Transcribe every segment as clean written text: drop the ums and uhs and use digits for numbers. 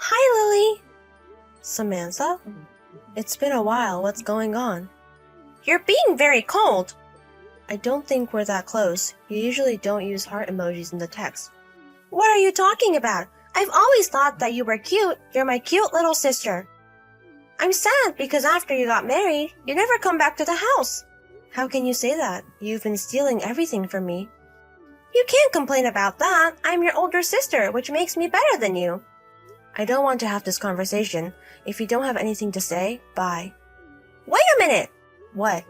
Hi, Lily. Samantha? It's been a while. What's going on? You're being very cold. I don't think we're that close. You usually don't use heart emojis in the text. What are you talking about? I've always thought that you were cute. You're my cute little sister. I'm sad because after you got married, you never come back to the house. How can you say that? You've been stealing everything from me. You can't complain about that. I'm your older sister, which makes me better than you. I don't want to have this conversation. If you don't have anything to say, bye. Wait a minute! What?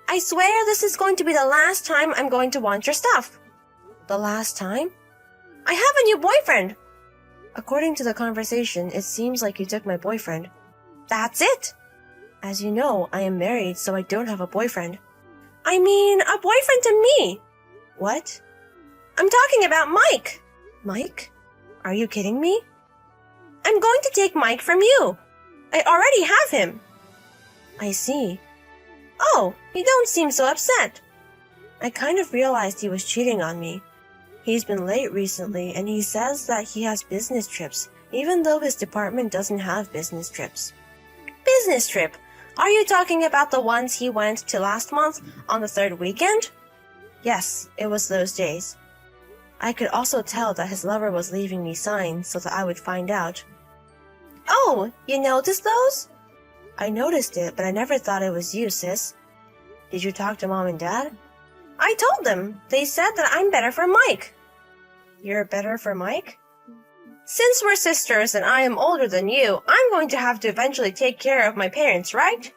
I swear this is going to be the last time I'm going to want your stuff. The last time? I have a new boyfriend. According to the conversation, it seems like you took my boyfriend. That's it. As you know, I am married, so I don't have a boyfriend. I mean, a boyfriend to me. What? I'm talking about Mike. Mike? Are you kidding me? I'm going to take Mike from you. I already have him. I see. Oh, you don't seem so upset. I kind of realized he was cheating on me. He's been late recently, and he says that he has business trips, even though his department doesn't have business trips. Business trip? Are you talking about the ones he went to last month on the third weekend? Yes, it was those days. I could also tell that his lover was leaving me signs so that I would find out. Oh, you noticed those? I noticed it, but I never thought it was you, sis. Did you talk to Mom and Dad? I told them. They said that I'm better for Mike. You're better for Mike? Since we're sisters and I am older than you, I'm going to have to eventually take care of my parents, right?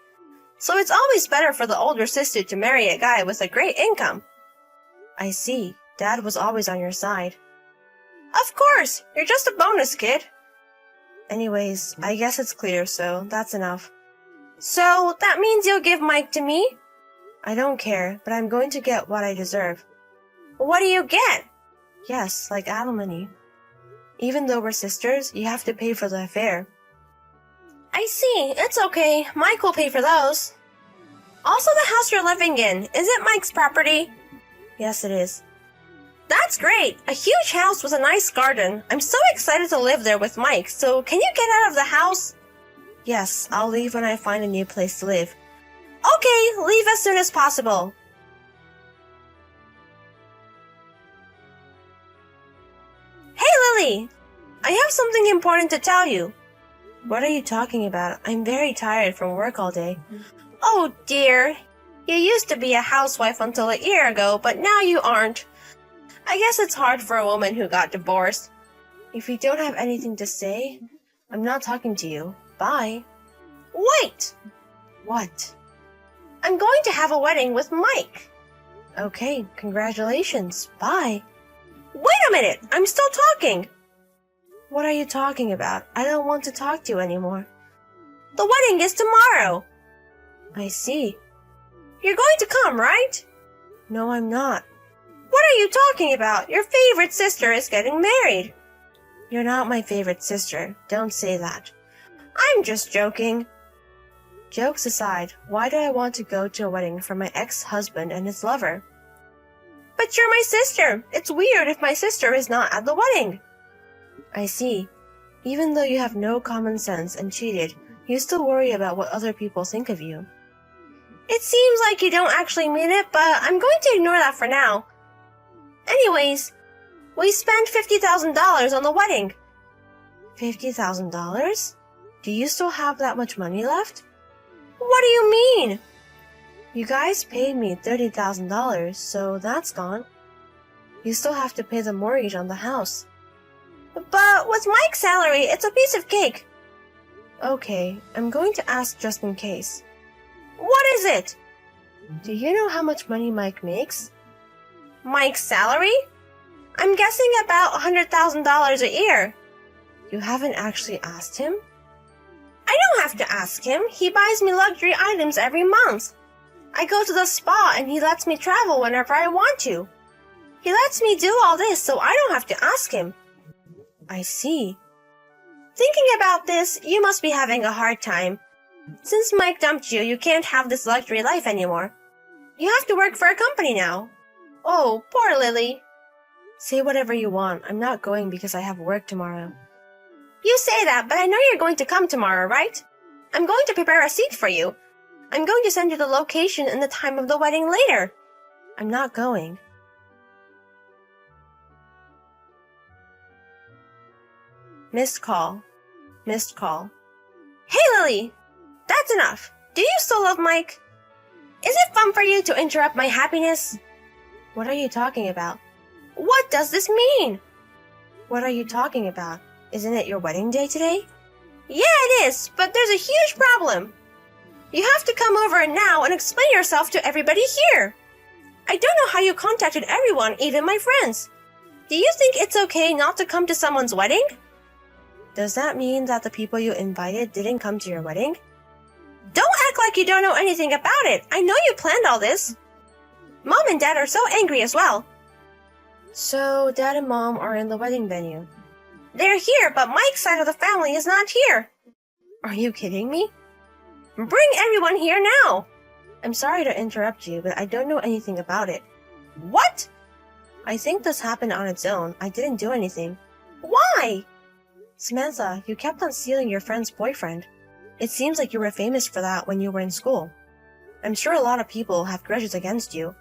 So it's always better for the older sister to marry a guy with a great income. I see. Dad was always on your side. Of course! You're just a bonus kid. Anyways, I guess it's clear, so that's enough. So, that means you'll give Mike to me? I don't care, but I'm going to get what I deserve. What do you get? Yes, like alimony. Even though we're sisters, you have to pay for the affair. I see. It's okay. Mike will pay for those. Also, the house you're living in, is it Mike's property? Yes, it is. That's great! A huge house with a nice garden. I'm so excited to live there with Mike, so can you get out of the house? Yes, I'll leave when I find a new place to live. Okay, leave as soon as possible. Hey, Lily! I have something important to tell you. What are you talking about? I'm very tired from work all day. Oh dear. You used to be a housewife until a year ago, but now you aren't. I guess it's hard for a woman who got divorced. If you don't have anything to say, I'm not talking to you. Bye. Wait! What? I'm going to have a wedding with Mike. Okay, congratulations. Bye. Wait a minute! I'm still talking! What are you talking about? I don't want to talk to you anymore. The wedding is tomorrow. I see. You're going to come, right? No, I'm not. What are you talking about? Your favorite sister is getting married. You're not my favorite sister. Don't say that. I'm just joking. Jokes aside, why do I want to go to a wedding for my ex-husband and his lover? But you're my sister. It's weird if my sister is not at the wedding. I see. Even though you have no common sense and cheated, you still worry about what other people think of you. It seems like you don't actually mean it, but I'm going to ignore that for now. Anyways, we spent $50,000 on the wedding. $50,000? Do you still have that much money left? What do you mean? You guys paid me $30,000, so that's gone. You still have to pay the mortgage on the house. But with Mike's salary, it's a piece of cake. Okay, I'm going to ask just in case. What is it? Do you know how much money Mike makes? Mike's salary? I'm guessing about $100,000 a year. You haven't actually asked him? I don't have to ask him. He buys me luxury items every month. I go to the spa and he lets me travel whenever I want to. He lets me do all this so I don't have to ask him. I see. Thinking about this, you must be having a hard time. Since Mike dumped you, you can't have this luxury life anymore. You have to work for a company now. Oh, poor Lily. Say whatever you want. I'm not going because I have work tomorrow. You say that, but I know you're going to come tomorrow, right? I'm going to prepare a seat for you. I'm going to send you the location and the time of the wedding later. I'm not going. Missed call. Missed call. Hey, Lily! That's enough. Do you still love Mike? Is it fun for you to interrupt my happiness? What are you talking about? What does this mean? What are you talking about? Isn't it your wedding day today? Yeah, it is, but there's a huge problem. You have to come over now and explain yourself to everybody here. I don't know how you contacted everyone, even my friends. Do you think it's okay not to come to someone's wedding? Does that mean that the people you invited didn't come to your wedding? Don't act like you don't know anything about it. I know you planned all this. Mom and Dad are so angry as well. So, Dad and Mom are in the wedding venue. They're here, but Mike's side of the family is not here. Are you kidding me? Bring everyone here now. I'm sorry to interrupt you, but I don't know anything about it. What? I think this happened on its own. I didn't do anything. Why? Samantha, you kept on stealing your friend's boyfriend. It seems like you were famous for that when you were in school. I'm sure a lot of people have grudges against you.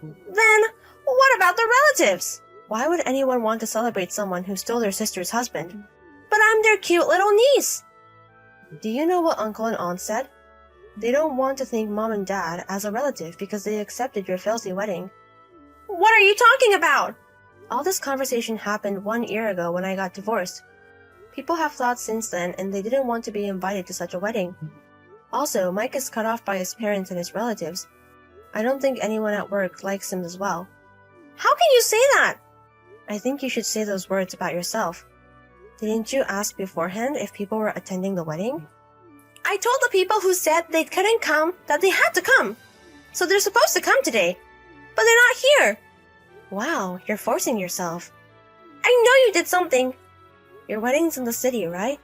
Then, what about the relatives? Why would anyone want to celebrate someone who stole their sister's husband? But I'm their cute little niece. Do you know what Uncle and Aunt said? They don't want to thank Mom and Dad as a relative because they accepted your filthy wedding. What are you talking about? All this conversation happened 1 year ago when I got divorced. People have thought since then, and they didn't want to be invited to such a wedding. Also, Mike is cut off by his parents and his relatives. I don't think anyone at work likes him as well. How can you say that? I think you should say those words about yourself. Didn't you ask beforehand if people were attending the wedding? I told the people who said they couldn't come that they had to come. So they're supposed to come today. But they're not here. Wow, you're forcing yourself. I know you did something. Your wedding's in the city, right?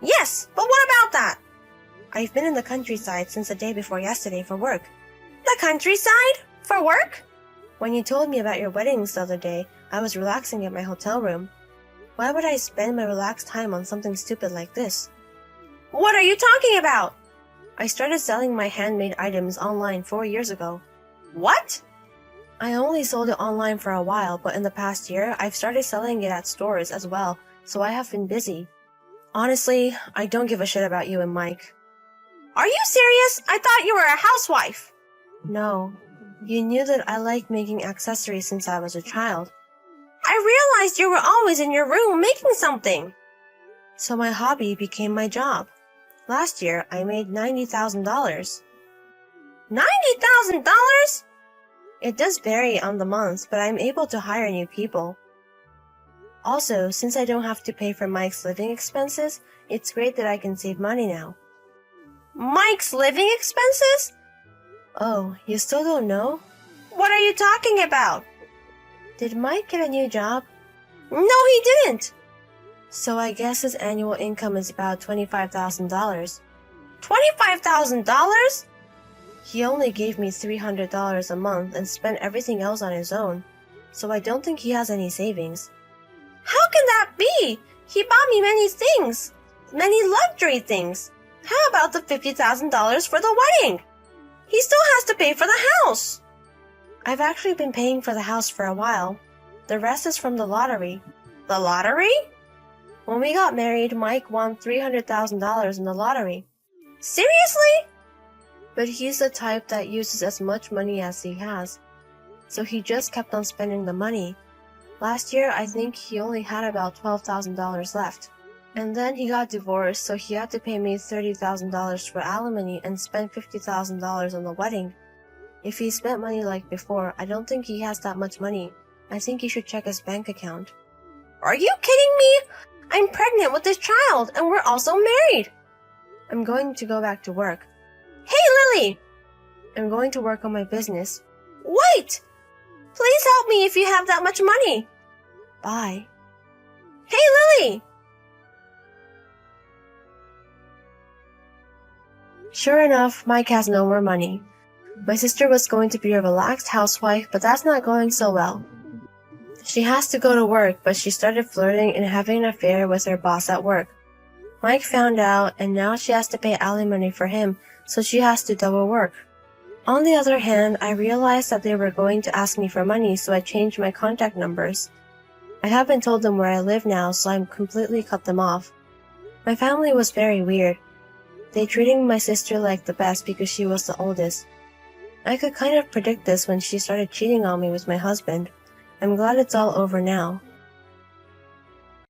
Yes, but what about that? I've been in the countryside since the day before yesterday for work. The countryside? For work? When you told me about your weddings the other day, I was relaxing at my hotel room. Why would I spend my relaxed time on something stupid like this? What are you talking about? I started selling my handmade items online 4 years ago. What? I only sold it online for a while, but in the past year, I've started selling it at stores as well, so I have been busy. Honestly, I don't give a shit about you and Mike. Are you serious? I thought you were a housewife. No. You knew that I liked making accessories since I was a child. I realized you were always in your room making something. So my hobby became my job. Last year, I made $90,000. $90,000? It does vary on the months, but I'm able to hire new people. Also, since I don't have to pay for Mike's living expenses, it's great that I can save money now. Mike's living expenses? Oh, you still don't know? What are you talking about? Did Mike get a new job? No, he didn't. So I guess his annual income is about $25,000. $25,000? He only gave me $300 a month and spent everything else on his own, so I don't think he has any savings. How can that be? He bought me many things. Many luxury things. How about the $50,000 for the wedding? He still has to pay for the house. I've actually been paying for the house for a while. The rest is from the lottery. The lottery? When we got married, Mike won $300,000 in the lottery. Seriously? But he's the type that uses as much money as he has. So he just kept on spending the money. Last year, I think he only had about $12,000 left. And then he got divorced, so he had to pay me $30,000 for alimony and spend $50,000 on the wedding. If he spent money like before, I don't think he has that much money. I think he should check his bank account. Are you kidding me? I'm pregnant with this child, and we're also married. I'm going to go back to work. Hey, Lily! I'm going to work on my business. Wait! Please help me if you have that much money. Bye. Hey, Lily! Sure enough, Mike has no more money. My sister was going to be a relaxed housewife, but that's not going so well. She has to go to work, but she started flirting and having an affair with her boss at work. Mike found out, and now she has to pay alimony for him, so she has to double work. On the other hand, I realized that they were going to ask me for money, so I changed my contact numbers. I haven't told them where I live now, so I completely cut them off. My family was very weird. They treated my sister like the best because she was the oldest. I could kind of predict this when she started cheating on me with my husband. I'm glad it's all over now.